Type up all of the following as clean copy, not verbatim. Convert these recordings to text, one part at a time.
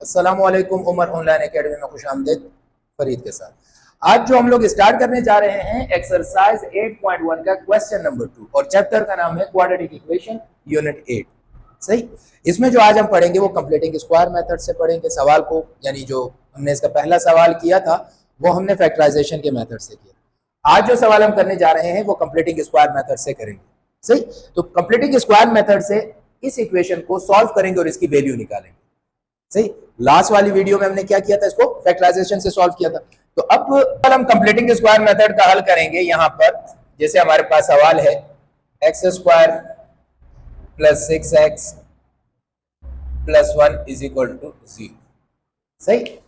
अस्सलामुअलैकुम। Umar online academy में खुशामदीद। फरीद के साथ आज जो हम लोग स्टार्ट करने जा रहे हैं एक्सरसाइज 8.1 का क्वेश्चन नंबर 2 और चैप्टर का नाम है क्वाड्रेटिक इक्वेशन यूनिट 8। सही। इसमें जो आज हम पढ़ेंगे वो कंप्लीटिंग स्क्वायर मेथड से पढ़ेंगे सवाल को, यानी जो हमने इसका पहला सवाल किया था वो हमने फैक्टराइजेशन के मेथड से किया। आज जो सवाल हम करने जा रहे हैं वो कंप्लीटिंग स्क्वायर मेथड से करेंगे। सही। तो कंप्लीटिंग स्क्वायर मेथड से इस इक्वेशन को सॉल्व करेंगे और इसकी वैल्यू निकालेंगे। सही। लास्ट वाली वीडियो में हमने क्या किया था, इसको फैक्टराइजेशन से सॉल्व किया था। तो अब हम कंप्लीटिंग स्क्वायर मेथड का हल करेंगे। यहां पर जैसे हमारे पास सवाल है x square plus 6x plus 1 is equal to 0। सही।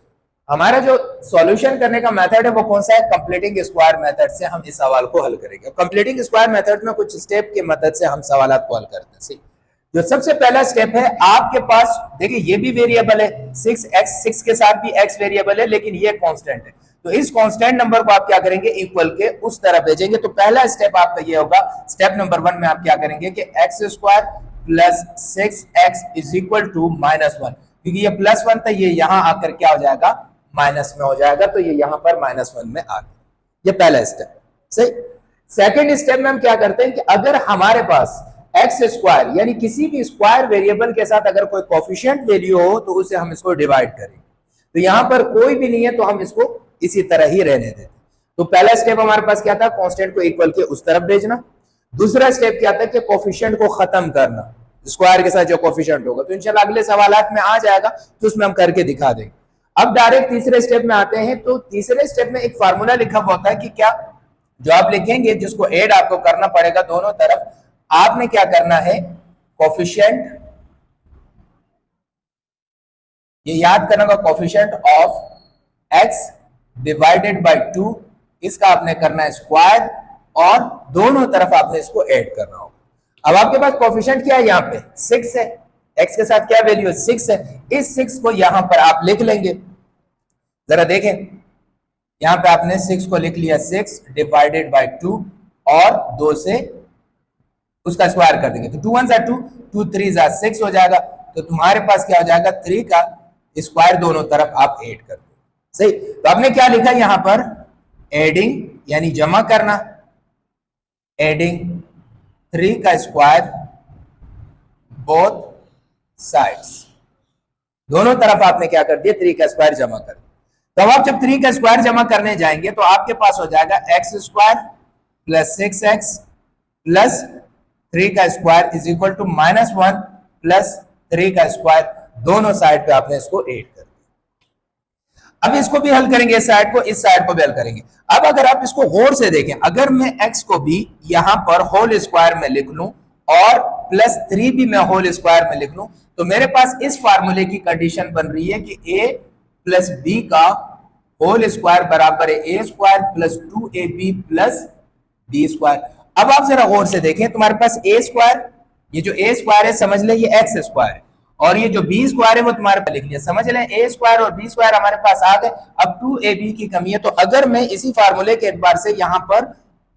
हमारा जो सॉल्यूशन करने का मेथड है वो कौन सा है, कंप्लीटिंग स्क्वायर मेथड से हम इस सवाल को हल करेंगे। कंप्लीटिंग स्क्वायर मेथड में कुछ स्टेप की मदद से हम सवाल को हल करते हैं। सही। जो सबसे पहला स्टेप है, आपके पास देखिए ये भी वेरिएबल है 6x, 6 के साथ भी x वेरिएबल है, लेकिन ये कांस्टेंट है। तो इस कांस्टेंट नंबर को आप क्या करेंगे, इक्वल के उस तरफ भेजेंगे। तो पहला स्टेप आपका ये होगा, स्टेप नंबर 1 में आप क्या करेंगे कि x square plus 6x is equal to -1, क्योंकि ये +1 था, ये यहां आकर क्या हो जाएगा, माइनस में हो जाएगा। तो ये यहां पर -1 में आ गया। ये पहला स्टेप। सही। सेकेंड स्टेप में हम क्या करते हैं कि अगर हमारे पास एक्स स्क्वायर यानी किसी भी स्क्वायर वेरिएबल के साथ अगर कोई कोफिशिएंट वैल्यू हो तो उसे हम इसको डिवाइड करें। तो यहां पर कोई भी नहीं है तो हम इसको इसी तरह ही रहने देते। तो पहला स्टेप हमारे पास क्या था, कांस्टेंट को इक्वल के उस तरफ भेजना। दूसरा स्टेप क्या था कि कोफिशिएंट को खत्म करना, स्क्वायर के साथ जो कोफिशिएंट होगा। तो इंशाल्लाह अगले सवालात में आ जाएगा, तो उसमें हम करके दिखा देंगे। अब डायरेक्ट तीसरे स्टेप में आते हैं। तो तीसरे स्टेप में एक फार्मूला लिखा होता है कि क्या जो आप लिखेंगे, जिसको ऐड आपको करना पड़ेगा दोनों तरफ। आपने क्या करना है, कोफिशिएंट, ये याद करना होगा, coefficient of x divided by 2, इसका आपने करना है स्क्वायर और दोनों तरफ आपने इसको ऐड करना होगा। अब आपके पास कोफिशिएंट क्या है, यहां पे 6 है, x के साथ क्या वैल्यू है, 6 है। इस 6 को यहां पर आप लिख लेंगे। जरा देखें, यहां पे आपने 6 को लिख लिया, 6 डिवाइडेड बाय 2 और 2 से उसका स्क्वायर कर देंगे। तो 2 1 2, 2 3 6 हो जाएगा। तो तुम्हारे पास क्या हो जाएगा, 3 का स्क्वायर दोनों तरफ आप ऐड कर दो। सही। तो आपने क्या लिखा यहां पर, एडिंग यानी जमा करना, एडिंग 3 का स्क्वायर बोथ साइड्स, दोनों तरफ आपने क्या कर दिया, 3 का स्क्वायर जमा कर दिया। तो अब आप जब 3 का स्क्वायर जमा करने जाएंगे तो आपके पास हो जाएगा x square plus 6x plus 3 का square is equal to -1 plus 3 का स्क्वायर, दोनों साइड पे आपने इसको ऐड कर दिया। अब इसको भी हल करेंगे, इस साइड को, इस साइड को भी हल करेंगे। अब अगर आप इसको गौर से देखें, अगर मैं x को भी यहां पर होल स्क्वायर में लिख लूं और +3 भी मैं होल स्क्वायर में लिख लूं, तो मेरे पास इस फार्मूले की कंडीशन बन रही है कि a प्लस b का होल स्क्वायर बराबर है a square plus 2ab plus b square. अब आप जरा गौर से देखें, तुम्हारे पास a स्क्वायर, ये जो a स्क्वायर है समझ लें ये x स्क्वायर है, और ये जो b स्क्वायर है वो तुम्हारे पास लिख लिया, समझ लें a स्क्वायर और b स्क्वायर हमारे पास आ गए। अब 2ab की कमी है, तो अगर मैं इसी फार्मूले के एतबार से यहां पर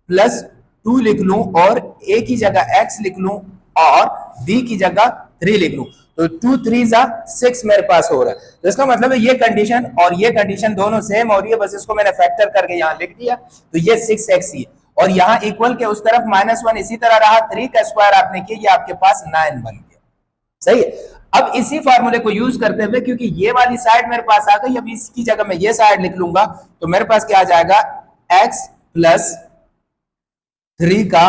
+2 लिख लूं और a की जगह x लिख लूं और b की जगह 3 लिख लूं, तो 2 3 6 मेरे पास हो रहा है। तो इसका मतलब है ये कंडीशन और ये कंडीशन दोनों सेम हो रही है, बस इसको मैंने फैक्टर करके यहां लिख दिया। तो ये 6x ही है, और यहां इक्वल के उस तरफ -1 इसी तरह रहा, 3 का स्क्वायर आपने किया, ये आपके पास 9 बन गया। सही है। अब इसी फार्मूले को यूज करते हुए, क्योंकि ये वाली साइड मेरे पास आ गई, अब इसकी जगह मैं ये साइड लिख लूंगा, तो मेरे पास क्या आ जाएगा, x प्लस 3 का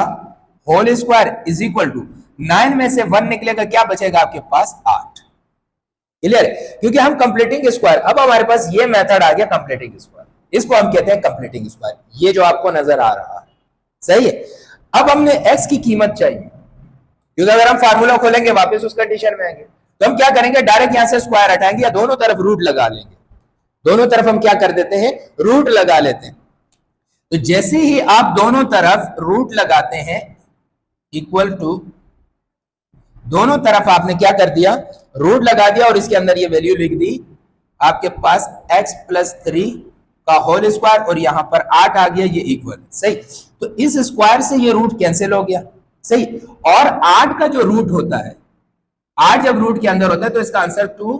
whole square is equal to 9 में से 1 निकलेगा, क्या बचेगा आपके पास, 8। क्लियर है, क्योंकि हम कंप्लीटिंग स्क्वायर, अब हमारे पास ये मेथड आ गया कंप्लीटिंग स्क्वायर, इसको हम कहते हैं कंप्लीटिंग स्क्वायर, ये जो आपको नजर आ रहा है। सही है। अब हमने x की कीमत चाहिए, क्योंकि अगर हम फार्मूला खोलेंगे वापस उस कंडीशन में आएंगे, तो हम क्या करेंगे, डायरेक्ट यहां से स्क्वायर हटाएंगे या दोनों तरफ रूट लगा लेंगे। दोनों तरफ हम क्या कर देते हैं, रूट लगा लेते हैं। तो जैसे ही आप दोनों तरफ रूट लगाते हैं, इक्वल टू, दोनों तरफ आपने क्या कर दिया, रूट लगा दिया और इसके अंदर ये वैल्यू लिख दी, आपके पास x प्लस 3 का होल स्क्वायर और यहां पर 8 आ गया, ये इक्वल। सही। तो इस स्क्वायर से ये रूट कैंसिल हो गया। सही। और 8 का जो रूट होता है, 8 जब रूट के अंदर होता है तो इसका आंसर 2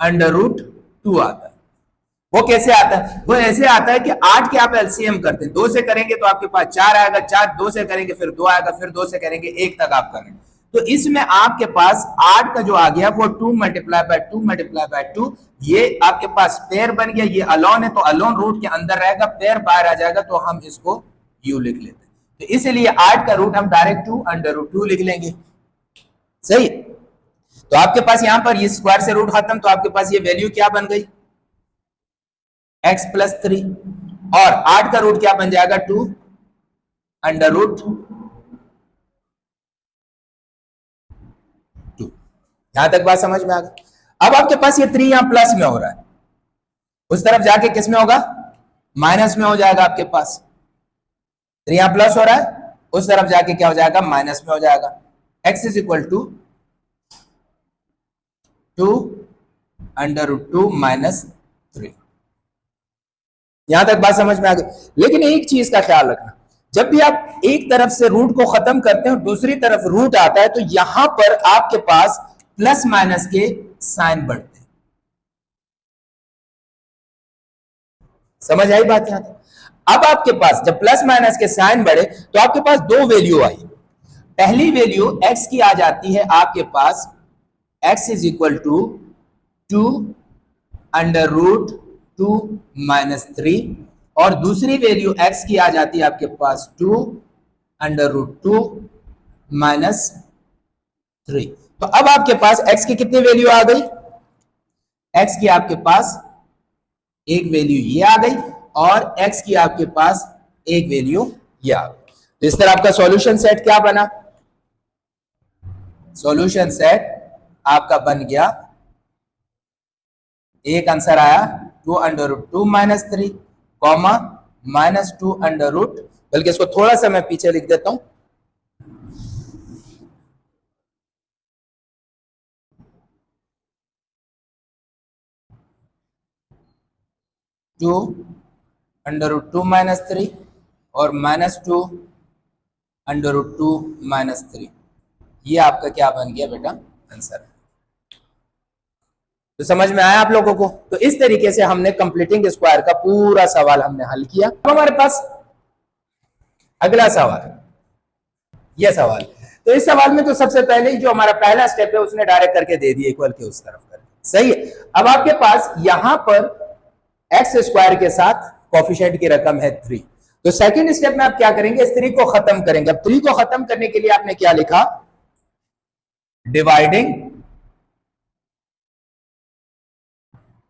√2 आता है। वो कैसे आता है? वो ऐसे आता है कि 8 के आप एलसीएम करते हैं, 2 से करेंगे तो आपके पास 4 आएगा, 4 2 से करेंगे फिर 2 आएगा, फिर 2 से करेंगे 1 तक आप करेंगे। तो इसमें आपके पास 8 का जो आ गया वो 2 मल्टीप्लाई बाय 2 मल्टीप्लाई बाय 2, ये आपके पास पेयर बन गया। ये अलोन है तो अलोन रूट के अंदर रहेगा, पेयर बाहर आ जाएगा तो हम इसको यू लिख लेते हैं। तो इसलिए 8 का रूट हम डायरेक्ट 2 लिख लेंगे। सही। तो आपके पास यहां पर ये स्क्वायर से रूट खत्म, तो आपके पास ये वैल्यू क्या बन गई? x प्लस 3, और 8 का रूट क्या बन जाएगा? 2 √2। यहां तक बात समझ में आ गई? अब आपके पास ये 3 यहां प्लस में हो रहा है, उस तरफ जाके किस में होगा? माइनस में हो जाएगा। आपके पास 3 यहां प्लस हो रहा है, उस तरफ जाके क्या हो जाएगा? माइनस में हो जाएगा। x is equal to 2 √2 minus 3। यहां तक बात समझ में आ गई। लेकिन एक चीज का ख्याल रखना, जब भी आप एक तरफ से रूट को खत्म करते हैं और दूसरी तरफ रूट आता है तो यहां पर आपके पास प्लस माइनस के साइन बढ़ते हैं। समझ आई बात यहां तक? अब आपके पास जब प्लस माइनस के साइन बढ़े तो आपके पास दो वैल्यू आई। पहली वैल्यू x की आ जाती है आपके पास, x is equal to 2 √2 minus 3, और दूसरी वैल्यू x की आ जाती है आपके पास 2 √2 माइनस 3। तो अब आपके पास x की कितनी वैल्यू आ गई? x की आपके पास एक वैल्यू ये आ गई और x की आपके पास एक वैल्यू ये आ गई। तो इस तरह आपका सॉल्यूशन सेट क्या बना? सॉल्यूशन सेट आपका बन गया, एक आंसर आया 2 √2 माइनस 3, कॉमा माइनस 2 √, बल्कि इसको थोड़ा सा मैं पीछे लिख देता हूं, 2 √2 माइनस 3 और माइनस 2 √2 माइनस 3। ये आपका क्या बन गया बेटा? आंसर। तो समझ में आया आप लोगों को? तो इस तरीके से हमने कंप्लीटिंग स्क्वायर का पूरा सवाल हमने हल किया। अब हमारे पास अगला सवाल, यह सवाल। तो इस सवाल में तो सबसे पहले ही जो हमारा पहला स्टेप है उसने डायरेक्ट करके दे दिया इक्वल के उस तरफ कर। सही है। अब आपके पास यहां पर एक्स स्क्वायर के साथ कोफिशिएंट की रकम है 3। तो सेकंड स्टेप में आप क्या करेंगे? इस 3 को खत्म करेंगे। अब 3 को खत्म करने के लिए आपने क्या लिखा? Dividing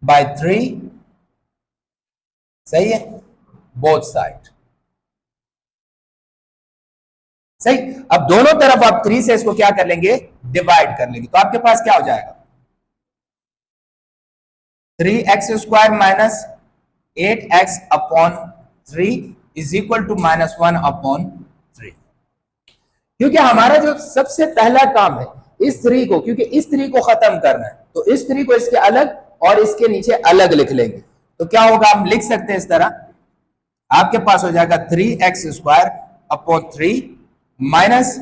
by 3। सही है, बोथ साइड। सही। अब दोनों तरफ आप 3 से इसको क्या कर लेंगे? डिवाइड कर लेंगे। तो आपके पास क्या हो जाएगा? 3x square minus 8x upon 3 is equal to minus 1 upon 3। क्योंकि हमारा जो सबसे पहला काम है इस 3 को, क्योंकि इस 3 को खत्म करना है, तो इस 3 को इसके अलग और इसके नीचे अलग लिख लेंगे। तो क्या होगा? हम लिख सकते हैं इस तरह, आपके पास हो जाएगा 3x square upon 3 minus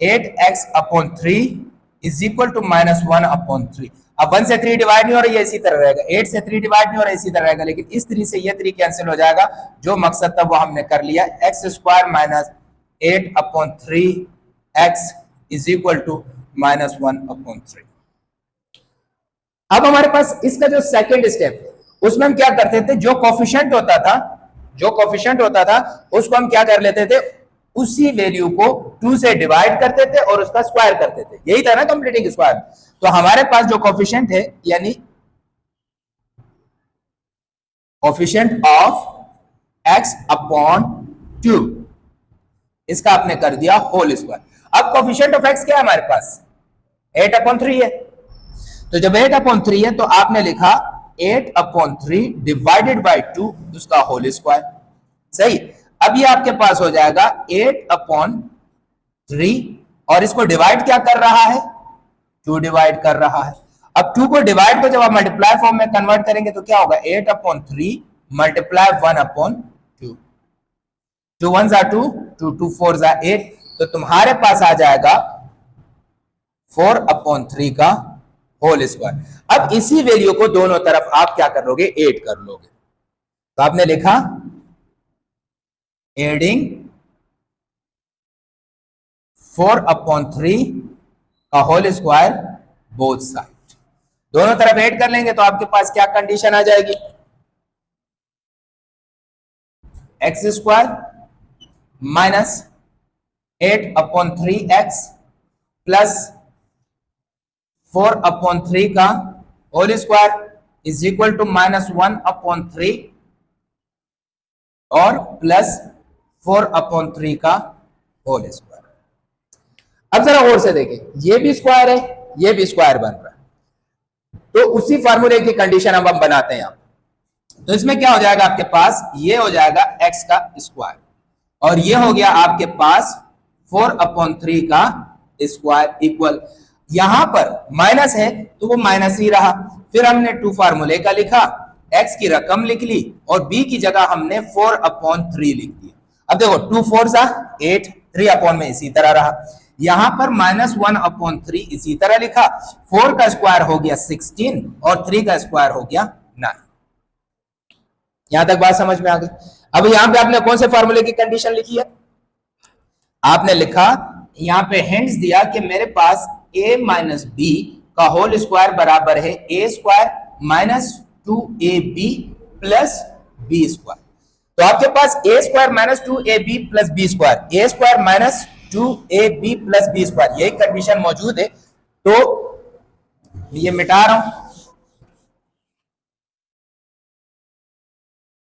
8x upon 3 is equal to minus 1 upon 3। अब 1 से 3 डिवाइड नहीं हो रहा है, इसी तरह रहेगा। 8 से 3 डिवाइड नहीं हो रहा है, इसी तरह रहेगा। लेकिन इस 3 से ये 3 कैंसिल हो जाएगा। जो मकसद था वो हमने कर लिया। X square minus 8 upon 3 x is equal to minus 1 upon 3। अब हमारे पास इसका जो सेकंड स्टेप, उसमें हम क्या करते थे? जो कोफिशिएंट होता था उसको हम क्या कर लेते थे? उसी वैल्यू को 2 से डिवाइड करते थे और उसका स्क्वायर करते थे। यही था ना कंप्लीटिंग स्क्वायर। तो हमारे पास जो कोफिशिएंट है, यानी कोफिशिएंट ऑफ x अपॉन 2, इसका आपने कर दिया होल स्क्वायर। अब कोफिशिएंट ऑफ x क्या है हमारे पास? 8 अपॉन 3 है। तो जब 8 अपॉन 3 है तो आपने लिखा 8 अपॉन 3 डिवाइडेड बाई 2, उसका होल स्क्वायर। सही। अब ये आपके पास हो जाएगा 8 अपॉन 3, और इसको डिवाइड क्या कर रहा है? 2 डिवाइड कर रहा है। अब 2 को डिवाइड को जब आप मल्टीप्लाई फॉर्म में कन्वर्ट करेंगे तो क्या होगा? 8 अपॉन 3 मल्टीप्लाई 1 अपॉन 2। 2 1 जा 2, 2 2 4 जा 8। तो तुम्हारे पास आ जाएगा 4 अपॉन 3 का होल स्क्वायर। अब इसी वैल्यू को दोनों तरफ आप क्या कर लोगे, ऐड कर लोगे। तो आपने लिखा एडिंग 4/3 का होल स्क्वायर बोथ साइड। दोनों तरफ ऐड कर लेंगे तो आपके पास क्या कंडीशन आ जाएगी, x square minus 8/3x plus 4/3 का whole square is equal to -1/3 और प्लस 4/3 का होल स्क्वायर। अब जरा और से देखें, ये भी स्क्वायर है, ये भी स्क्वायर बन रहा है, तो उसी फार्मूले की कंडीशन अब हम बनाते हैं यहां। तो इसमें क्या हो जाएगा आपके पास, ये हो जाएगा x का स्क्वायर और ये हो गया आपके पास 4/3 का स्क्वायर इक्वल, यहां पर माइनस है तो वो माइनस ही रहा। फिर हमने 2 फार्मूले का लिखा, x की रकम लिख ली और b की जगह हमने 4/3 लिख दिया। अब देखो 2 4 सा 8, 3 अपॉन में इसी तरह रहा, यहां पर -1/3 इसी तरह लिखा, 4 का स्क्वायर हो गया 16 और 3 का स्क्वायर हो गया 9। यहां तक बात समझ में आ गई। अब यहां पे आपने कौन से फार्मूले की कंडीशन लिखी है, आपने लिखा यहां पे हिंट्स दिया कि मेरे पास a माइनस बी का होल स्क्वायर बराबर है a square minus 2ab plus B square. तो आपके पास a square minus 2ab plus B square, a square minus 2ab plus B square, यही कंडीशन मौजूद है। तो ये मिटा रहा हूं,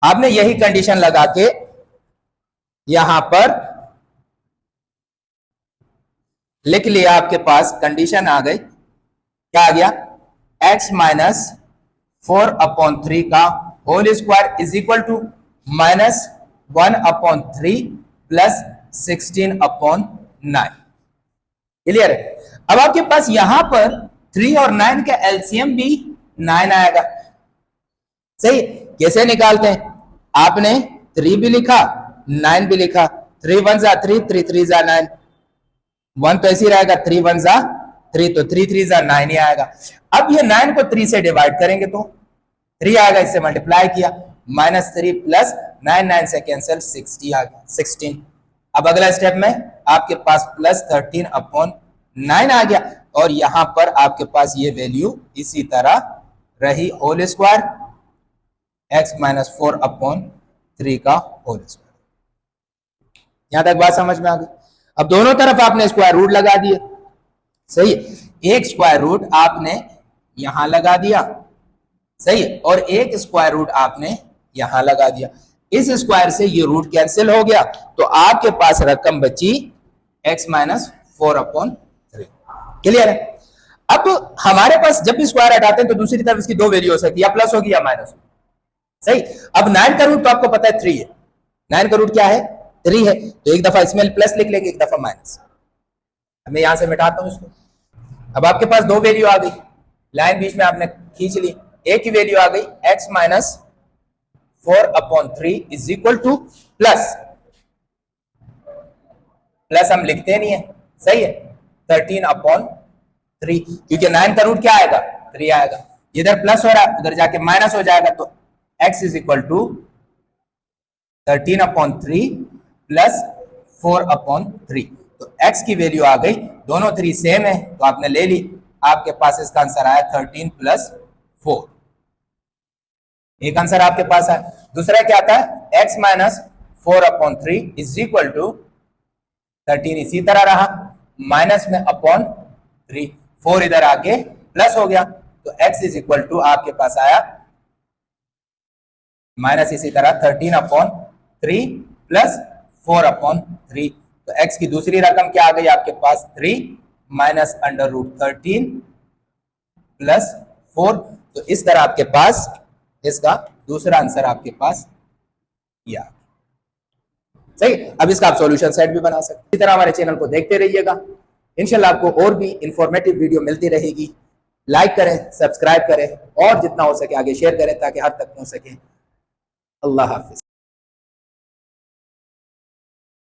आपने यही कंडीशन लगा के यहां पर लिख लिया, आपके पास कंडीशन आ गई, क्या आ गया, x माइनस 4/3 का whole square is equal to -1/3 plus 16/9। Clear है। अब आपके पास यहां पर 3 और 9 का एलसीएम भी 9 आएगा, सही। कैसे निकालते हैं, आपने 3 भी लिखा 9 भी लिखा, 3 1 जा 3, 3 3 जा 9, 1 तो ऐसी रहेगा, 3 1 जा 3, तो 3 3 जा 9 ही आएगा। अब ये 9 को 3 से डिवाइड करेंगे तो 3 आएगा, इससे मल्टीप्लाई किया, -3 प्लस 9 9 से कैंसिल 60 आ गया 16। अब अगला स्टेप में आपके पास प्लस 13/9 आ गया और यहां पर आपके पास ये वैल्यू इसी तरह रही, होल स्क्वायर x माइनस 4/3 का होल स्क्वायर। यहां तक बात समझ में आ गई। अब दोनों तरफ आपने स्क्वायर रूट लगा दिए, सही, एक स्क्वायर रूट आपने यहां लगा दिया, सही, और एक स्क्वायर रूट आपने यहां लगा दिया। इस स्क्वायर से ये रूट कैंसिल हो गया तो आपके पास रकम बची x माइनस 4/3। क्लियर है। अब हमारे पास जब भी स्क्वायर हटाते हैं तो दूसरी तरफ इसकी दो वैल्यू हो सकती है, या प्लस होगी या माइनस होगी, सही। अब 9 का रूट तो आपको पता है 3 है, 9 का रूट क्या है, 3 है, तो एक दफा इसमें प्लस लिख लेंगे, एक दफा माइनस। मैं यहां से मिटाता हूं इसको। अब आपके पास दो वैल्यू आ गई, लाइन बीच में आपने खींच ली, एक ही वैल्यू आ गई x minus 4/3 is equal two plus हम लिखते नहीं है, सही है, 13/3, क्योंकि 9 का रूट क्या आएगा, 3 आएगा, इधर प्लस हो रहा है उधर जाके माइनस हो जाएगा, तो x is equal to 13/3 plus 4/3। तो x की वैल्यू आ गई, दोनों 3 सेम है तो आपने ले ली, आपके पास इसका आंसर आया 13 प्लस 4। एक आंसर आपके पास है। दूसरा क्या आता है, x minus 4/3 is equal to 13 इसी तरह रहा, माइनस में अपॉन 3, 4 इधर आके प्लस हो गया, तो x इज इक्वल टू आपके पास आया माइनस इसी तरह 13/3 प्लस 4/3। तो x की दूसरी रकम क्या आ गई आपके पास, 3 माइनस √13 प्लस 4। तो इस तरह आपके पास इसका दूसरा आंसर आपके पास या सही। अब इसका आप सॉल्यूशन सेट भी बना सकते हैं। इसी तरह हमारे चैनल को देखते रहिएगा, इंशाल्लाह आपको और भी इंफॉर्मेटिव वीडियो मिलती रहेगी। लाइक करें, सब्सक्राइब करें और जितना हो सके आगे शेयर करें ताकि हर तक पहुंच सके। अल्लाह हाफिज।